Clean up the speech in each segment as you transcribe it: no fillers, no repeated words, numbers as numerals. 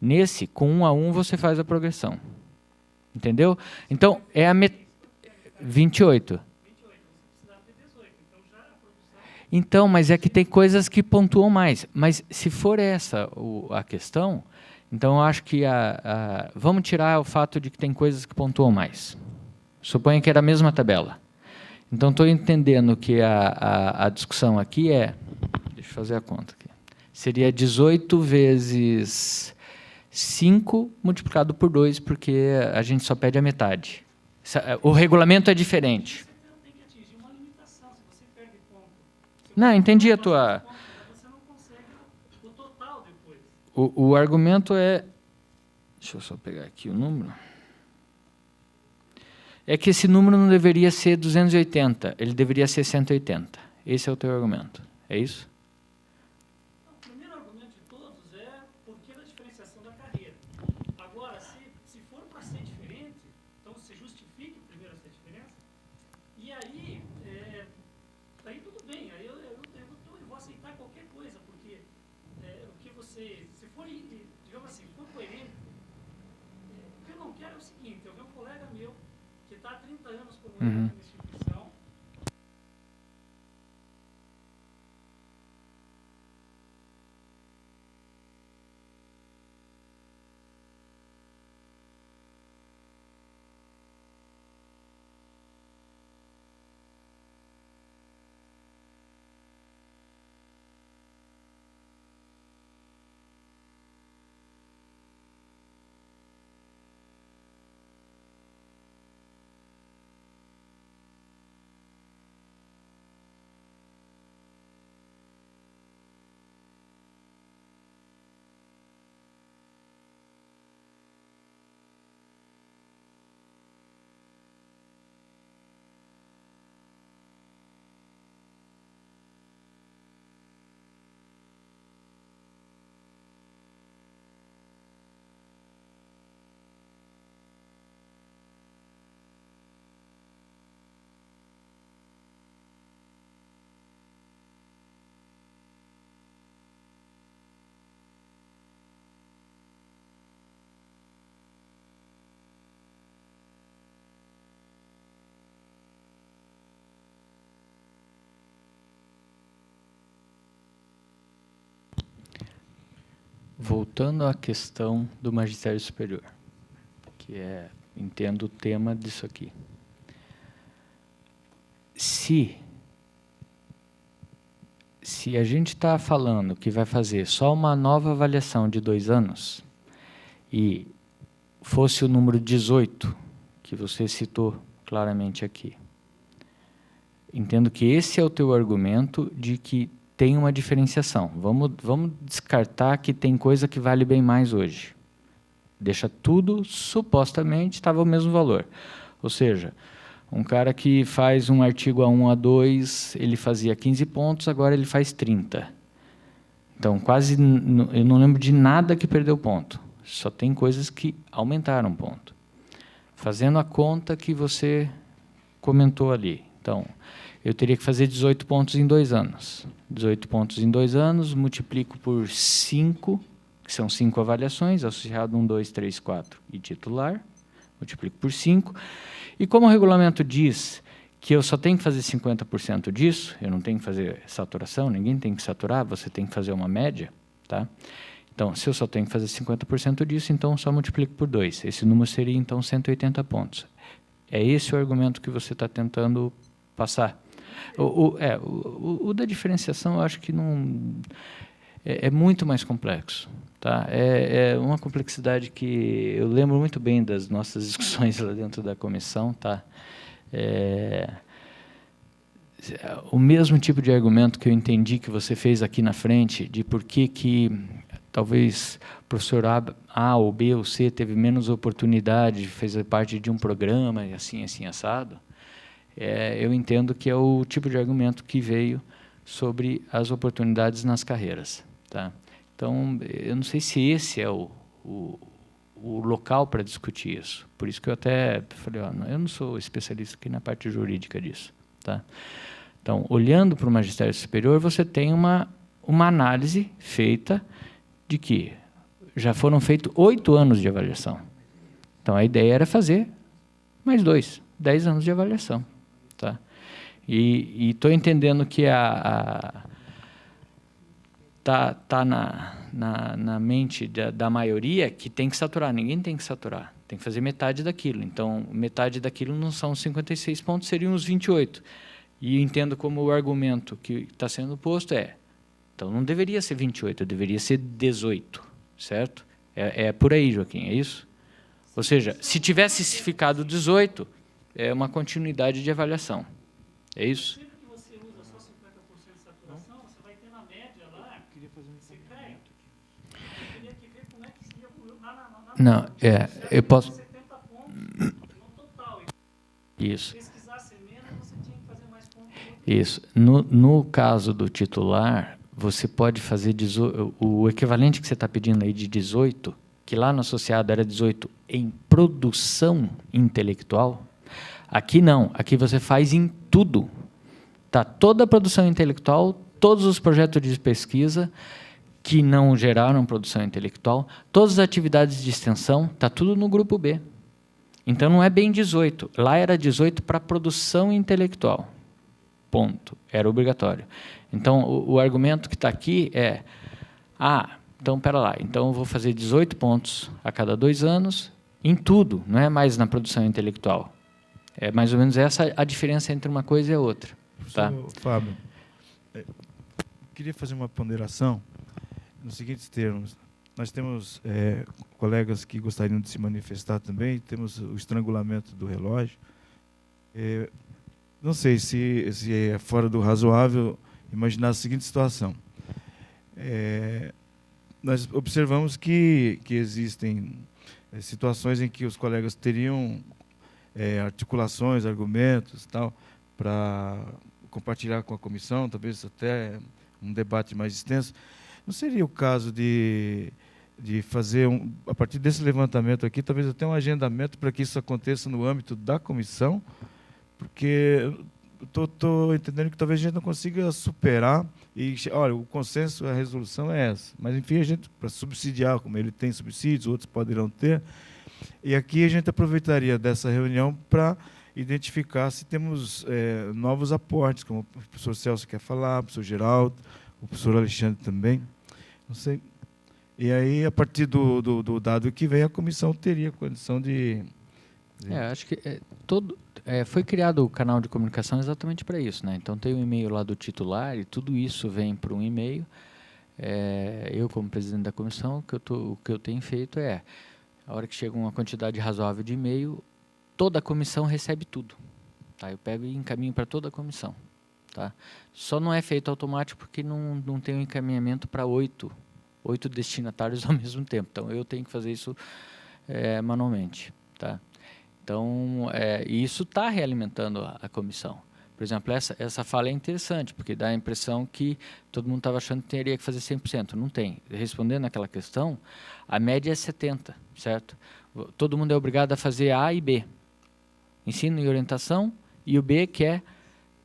Nesse, com 1 a 1, você faz a progressão. Entendeu? Então, é a 28. Então, mas é que tem coisas que pontuam mais. Mas se for essa a questão, então eu acho que vamos tirar o fato de que tem coisas que pontuam mais. Suponha que era a mesma tabela. Então, estou entendendo que a discussão aqui é... Deixa eu fazer a conta aqui. Seria 18 vezes 5 multiplicado por 2, porque a gente só pede a metade. O regulamento é diferente. Não, entendi a tua... Você não consegue o total depois. O argumento é... Deixa eu só pegar aqui o número. É que esse número não deveria ser 280, ele deveria ser 180. Esse é o teu argumento. É isso? Não, o primeiro argumento de todos é por que da diferenciação da carreira. Agora, se for para ser diferente, então se justifique primeiro essa diferença, e aí... Aí tudo bem, aí eu vou aceitar qualquer coisa, porque o que você, se for, digamos assim, for coerente, o que eu não quero é o seguinte, eu vi um colega meu que está há 30 anos como eu na instituição, Voltando à questão do magistério superior, que entendo o tema disso aqui. Se a gente está falando que vai fazer só uma nova avaliação de 2 anos, e fosse o número 18, que você citou claramente aqui, entendo que esse é o teu argumento de que tem uma diferenciação. Vamos descartar que tem coisa que vale bem mais hoje. Deixa tudo, supostamente, estava o mesmo valor. Ou seja, um cara que faz um artigo A1, A2, ele fazia 15 pontos, agora ele faz 30. Então, quase, eu não lembro de nada que perdeu ponto. Só tem coisas que aumentaram ponto. Fazendo a conta que você comentou ali. Então, eu teria que fazer 18 pontos em 2 anos. 18 pontos em 2 anos, multiplico por 5, que são 5 avaliações, associado 1, 2, 3, 4 e titular, multiplico por 5. E como o regulamento diz que eu só tenho que fazer 50% disso, eu não tenho que fazer saturação, ninguém tem que saturar, você tem que fazer uma média, tá? Então, se eu só tenho que fazer 50% disso, então eu só multiplico por 2. Esse número seria, então, 180 pontos. É esse o argumento que você está tentando passar. O da diferenciação, eu acho que não é muito mais complexo. Tá? É uma complexidade que eu lembro muito bem das nossas discussões lá dentro da comissão. Tá? O mesmo tipo de argumento que eu entendi que você fez aqui na frente, de por que talvez o professor A ou B ou C teve menos oportunidade, fez parte de um programa, e assim assado, eu entendo que é o tipo de argumento que veio sobre as oportunidades nas carreiras. Tá? Então, eu não sei se esse é o local para discutir isso. Por isso que eu até falei, eu não sou especialista aqui na parte jurídica disso. Tá? Então, olhando para o magistério superior, você tem uma análise feita de que já foram feitos 8 anos de avaliação. Então, a ideia era fazer mais 2, 10 anos de avaliação. Tá? E estou entendendo que tá na mente da maioria que tem que saturar. Ninguém tem que saturar. Tem que fazer metade daquilo. Então, metade daquilo não são 56 pontos, seriam os 28. E entendo como o argumento que está sendo posto então não deveria ser 28, deveria ser 18, certo? É por aí, Joaquim, é isso? Ou seja, se tivesse ficado 18, é uma continuidade de avaliação. É isso? Sempre que você usa só 50% de saturação, você vai ter na média lá, você cai. Eu teria que ver como é que seria Não, eu posso... 70 pontos no total. Isso. Se pesquisasse menos, você tinha que fazer mais pontos. Isso. No caso do titular, você pode fazer o equivalente que você está pedindo aí de 18, que lá no associado era 18 em produção intelectual. Aqui não. Aqui você faz em tudo. Tá toda a produção intelectual, todos os projetos de pesquisa que não geraram produção intelectual, todas as atividades de extensão, tá tudo no grupo B. Então não é bem 18. Lá era 18 para produção intelectual. Ponto. Era obrigatório. Então, o argumento que está aqui então, espera lá, então eu vou fazer 18 pontos a cada 2 anos, em tudo, não é mais na produção intelectual. É mais ou menos essa a diferença entre uma coisa e a outra. Tá? Fábio, queria fazer uma ponderação nos seguintes termos. Nós temos colegas que gostariam de se manifestar também, temos o estrangulamento do relógio. Não sei se é fora do razoável imaginar a seguinte situação. Nós observamos que existem situações em que os colegas teriam articulações, argumentos, tal, para compartilhar com a comissão, talvez até um debate mais extenso. Não seria o caso de fazer, a partir desse levantamento aqui, talvez até um agendamento para que isso aconteça no âmbito da comissão, porque estou entendendo que talvez a gente não consiga superar e, olha, o consenso, a resolução é essa. Mas, enfim, a gente, para subsidiar, como ele tem subsídios, outros poderão ter, e aqui a gente aproveitaria dessa reunião para identificar se temos novos aportes, como o professor Celso quer falar, o professor Geraldo, o professor Alexandre também, não sei. E aí, a partir do dado que vem, a comissão teria condição de... acho que foi criado o canal de comunicação exatamente para isso, né? Então, tem o e-mail lá do titular e tudo isso vem para um e-mail. Eu, como presidente da comissão, o que eu tenho feito a hora que chega uma quantidade razoável de e-mail, toda a comissão recebe tudo. Tá? Eu pego e encaminho para toda a comissão. Tá? Só não é feito automático porque não tem um encaminhamento para 8 destinatários ao mesmo tempo. Então, eu tenho que fazer isso manualmente. Tá? Então, isso está realimentando a comissão. Por exemplo, essa fala é interessante, porque dá a impressão que todo mundo estava achando que teria que fazer 100%. Não tem. Respondendo àquela questão, a média é 70%, certo? Todo mundo é obrigado a fazer A e B. Ensino e orientação, e o B que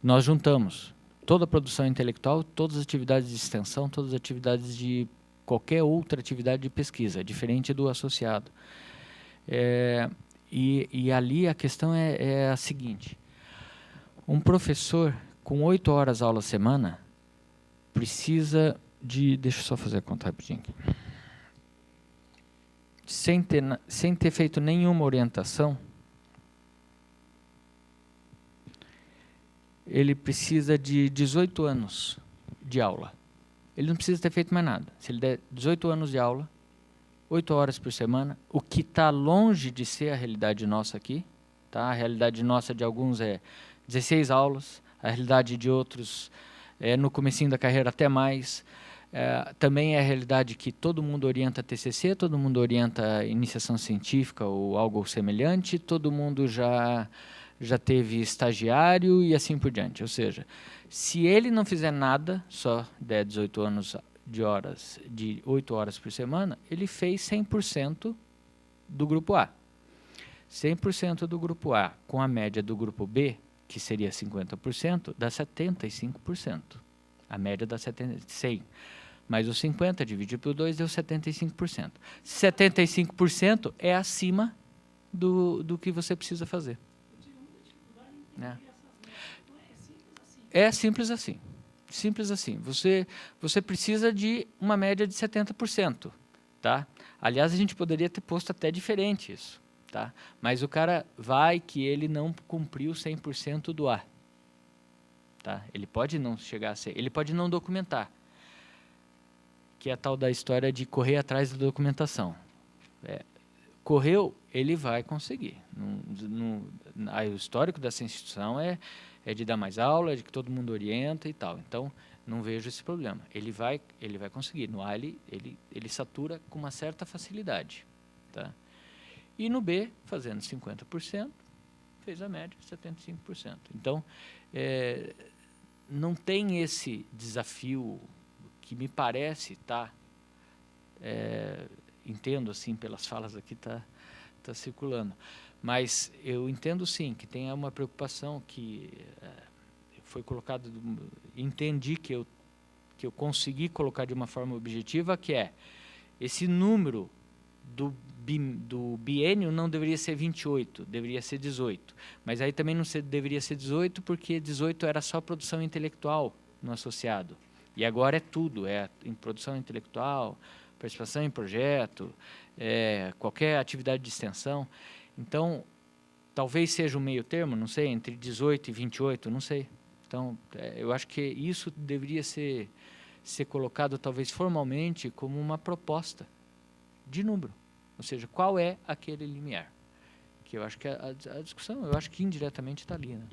nós juntamos toda a produção intelectual, todas as atividades de extensão, todas as atividades de qualquer outra atividade de pesquisa, diferente do associado. E ali a questão é a seguinte: um professor com 8 horas aula semana precisa de... Deixa eu só fazer a conta rapidinho aqui. Sem ter feito nenhuma orientação, ele precisa de 18 anos de aula. Ele não precisa ter feito mais nada. Se ele der 18 anos de aula, 8 horas por semana, o que está longe de ser a realidade nossa aqui, tá? A realidade nossa de alguns é 16 aulas, a realidade de outros no comecinho da carreira até mais. Também é a realidade que todo mundo orienta TCC, todo mundo orienta iniciação científica ou algo semelhante, todo mundo já teve estagiário e assim por diante. Ou seja, se ele não fizer nada, só der 18 anos de 8 horas por semana, ele fez 100% do grupo A. 100% do grupo A com a média do grupo B, que seria 50%, dá 75%. A média dá 100. mais os 50 dividido por 2 deu 75%. 75% é acima do que você precisa fazer. Eu tive muita dificuldade em É. entender essas médias. Então é simples assim. É simples assim. Simples assim. Você precisa de uma média de 70%. Tá? Aliás, a gente poderia ter posto até diferente isso. Tá? Mas o cara vai que ele não cumpriu 100% do A. Tá? Ele pode não chegar a ser, ele pode não documentar, que é a tal da história de correr atrás da documentação. Correu, ele vai conseguir. O histórico dessa instituição é de dar mais aula, de que todo mundo orienta e tal. Então, não vejo esse problema. Ele vai conseguir. No A, ele satura com uma certa facilidade. Tá? E no B, fazendo 50%, fez a média de 75%. Então, não tem esse desafio que me parece, tá? Entendo, assim, pelas falas aqui, tá circulando. Mas eu entendo, sim, que tem uma preocupação que foi colocada, entendi que eu consegui colocar de uma forma objetiva, que é esse número do biênio não deveria ser 28, deveria ser 18. Mas aí também não deveria ser 18, porque 18 era só produção intelectual no associado. E agora é tudo, é em produção intelectual, participação em projeto, qualquer atividade de extensão. Então, talvez seja um meio termo, não sei, entre 18 e 28, não sei. Então, eu acho que isso deveria ser colocado, talvez formalmente, como uma proposta de número. Ou seja, qual é aquele limiar? Que eu acho que a discussão, eu acho que indiretamente está ali, né?